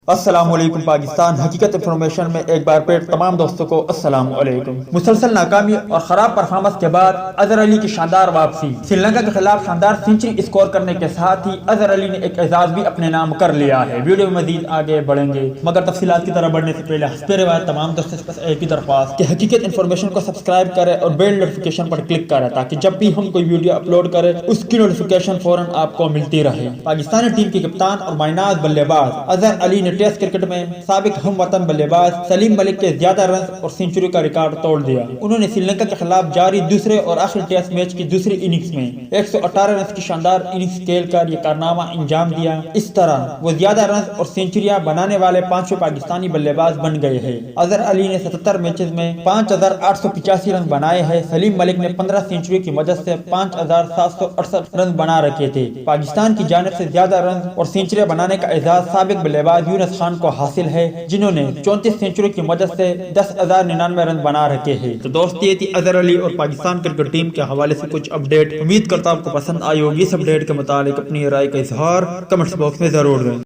السلام علیکم پاکستان حقیقت انفارمیشن میں ایک بار پھر تمام دوستوں کو السلام علیکم۔ مسلسل ناکامی اور خراب پرفارمنس کے بعد اظہر علی کی شاندار واپسی۔ سری لنکا کے خلاف شاندار سنچری اسکور کرنے کے ساتھ ہی اظہر علی نے ایک اعزاز بھی اپنے نام کر لیا ہے۔ ویڈیو میں مزید آگے بڑھیں گے مگر تفصیلات کی طرف بڑھنے سے پہلے حسب روایت تمام دوستوں سے ایک ہی درخواست کہ حقیقت انفارمیشن کو سبسکرائب کریں اور بیل نوٹیفیکیشن پر کلک کریں تاکہ جب بھی ہم کوئی ویڈیو اپلوڈ کریں اس کی نوٹیفیکیشن فوراً آپ کو ملتی رہے۔ پاکستانی ٹیم کے کپتان اور مایناز بلے باز اظہر علی نے ٹیسٹ کرکٹ میں سابق ہم وطن بلے باز سلیم ملک کے زیادہ رنز اور سنچری کا ریکارڈ توڑ دیا۔ انہوں نے سری لنکا کے خلاف جاری دوسرے اور آخری ٹیسٹ میچ کی دوسری اننگز میں 118 رنز کی شاندار اننگز کھیل کر یہ کارنامہ انجام دیا۔ اس طرح وہ زیادہ رنز اور سنچریاں بنانے والے پانچویں پاکستانی بلے باز بن گئے ہیں۔ اظہر علی نے 77 میچز میں 5885 رن بنائے ہیں۔ سلیم ملک نے 15 سنچری کی مدد سے 5768 رن بنا رکھے تھے۔ پاکستان کی جانب سے زیادہ رنز اور سنچریاں بنانے کا اعزاز سابق بلے باز یونس خان کو حاصل ہے جنہوں نے 34 سنچری کی مدد سے 10,099 رن بنا رکھے ہیں۔ تو دوست یہ تھی اظہر علی اور پاکستان کرکٹ ٹیم کے حوالے سے کچھ اپڈیٹ۔ امید کرتا ہوں آپ کو پسند آئی ہوگی۔ اس اپڈیٹ کے متعلق اپنی رائے کا اظہار کمنٹس باکس میں ضرور دیں۔